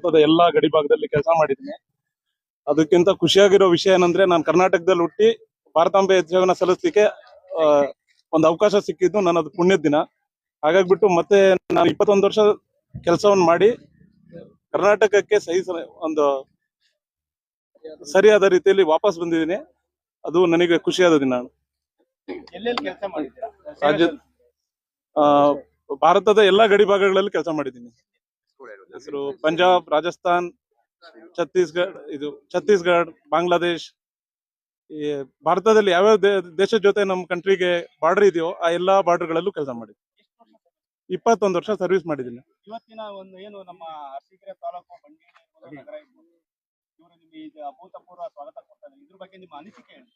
ಭಾರತದ ಎಲ್ಲಾ ಗಡಿ ಭಾಗದಲ್ಲಿ ಕೆಲಸ ಮಾಡಿದ್ದೀನಿ. ಅದಕ್ಕಿಂತ ಖುಷಿಯಾಗಿರೋ ವಿಷಯ ಏನಂದ್ರೆ ನಾನು ಕರ್ನಾಟಕದಲ್ಲಿ ಹುಟ್ಟಿ ಭಾರತಾಂಬೆ ಸೇವೆನ ಸಲ್ಲಿಸಲಿಕ್ಕೆ ಒಂದು ಅವಕಾಶ ಸಿಕ್ಕಿದ್ದು ನನ್ನದು ಪುಣ್ಯದ ದಿನ. ಹಾಗಾಗ್ಬಿಟ್ಟು ಮತ್ತೆ ನಾನು 21 ವರ್ಷ ಕೆಲಸವನ್ನು ಮಾಡಿ ಕರ್ನಾಟಕಕ್ಕೆ ಒಂದು ಸರಿಯಾದ ರೀತಿಯಲ್ಲಿ ವಾಪಸ್ ಬಂದಿದ್ದೀನಿ. ಅದು ನನಗೆ ಖುಷಿಯಾದ ದಿನ. ರಾಜ್ಯ ಭಾರತದ ಎಲ್ಲಾ ಗಡಿ ಭಾಗಗಳಲ್ಲಿ ಕೆಲಸ ಮಾಡಿದ್ದೀನಿ. ಹೆಸರು ಪಂಜಾಬ್, ರಾಜಸ್ಥಾನ್, ಛತ್ತೀಸ್ಗಢ, ಬಾಂಗ್ಲಾದೇಶ್. ಈ ಭಾರತದಲ್ಲಿ ಯಾವ್ಯಾವ ದೇಶದ ಜೊತೆ ನಮ್ಮ ಕಂಟ್ರಿಗೆ ಬಾರ್ಡರ್ ಇದೆಯೋ ಆ ಎಲ್ಲಾ ಬಾರ್ಡರ್ ಗಳಲ್ಲೂ ಕೆಲಸ ಮಾಡಿದ್ದೀನಿ. 21 ವರ್ಷ ಸರ್ವಿಸ್ ಮಾಡಿದ್ದೀನಿ. ಇವತ್ತಿನ ಒಂದು ಏನು ನಮ್ಮ ಅರಸೀಕೆರೆ ತಾಲೂಕು ಬಂಡೀಲಿ ನಗರ ಇರ್ಬೋದು, ಇವರು ನಿಮಗೆ ಈಗ ಅಭೂತಪೂರ್ವ ಸ್ವಾಗತ ಕೊಡ್ತಾರೆ, ಇದ್ರ ಬಗ್ಗೆ ನಿಮ್ಮ ಅನಿಸಿಕೆ ಏನು?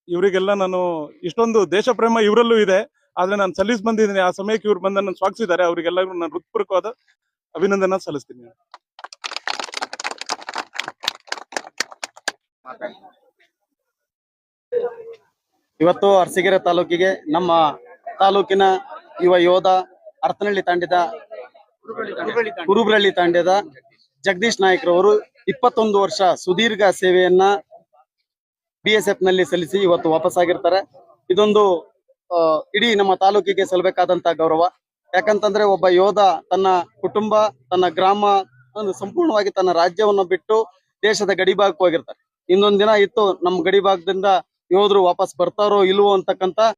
ಇವರಿಗೆಲ್ಲ ನಾನು ಇಷ್ಟೊಂದು ದೇಶ ಪ್ರೇಮ ಇವರಲ್ಲೂ ಇದೆ, ಆದ್ರೆ ನಾನು ಸಲ್ಲಿಸ್ ಬಂದಿದ್ದೀನಿ. ಆ ಸಮಯಕ್ಕೆ ಇವ್ರು ಬಂದ ನನ್ನ ಸ್ವಾಗತಿಸಿದ್ದಾರೆ. ಅವರಿಗೆಲ್ಲರೂ ನಾನು ಹೃತ್ಪೂರ್ವಕವಾದ ಅಭಿನಂದನೆ ಸಲ್ಲಿಸ್ತೀನಿ. ಇವತ್ತು ಅರಸೀಕೆರೆ ತಾಲೂಕಿಗೆ ನಮ್ಮ ತಾಲೂಕಿನ ಯುವ ಯೋಧ ಅರ್ತನಹಳ್ಳಿ ತಾಂಡ್ಯದ ಕುರುಬ್ರಳ್ಳಿ ತಾಂಡ್ಯದ ಜಗದೀಶ್ ನಾಯ್ಕರವರು 21 ವರ್ಷ ಸುದೀರ್ಘ ಸೇವೆಯನ್ನ BSF ನಲ್ಲಿ ಸಲ್ಲಿಸಿ ಇವತ್ತು ವಾಪಸ್ಸಾಗಿರ್ತಾರೆ. ಇದೊಂದು ಇಡೀ ನಮ್ಮ ತಾಲೂಕಿಗೆ ಸಲ್ಲಬೇಕಾದಂತ ಗೌರವ. ಯಾಕಂತಂದ್ರೆ ಒಬ್ಬ ಯೋಧ ತನ್ನ ಕುಟುಂಬ, ತನ್ನ ಗ್ರಾಮ, ಸಂಪೂರ್ಣವಾಗಿ ತನ್ನ ರಾಜ್ಯವನ್ನು ಬಿಟ್ಟು ದೇಶದ ಗಡಿ ಭಾಗಕ್ಕೆ ಹೋಗಿರ್ತಾರೆ. ಇನ್ನೊಂದ್ ದಿನ ಇತ್ತು ನಮ್ಮ ಗಡಿ ಭಾಗದಿಂದ ಯೋಧರು ವಾಪಸ್ ಬರ್ತಾರೋ ಇಲ್ವೋ ಅಂತಕ್ಕಂತ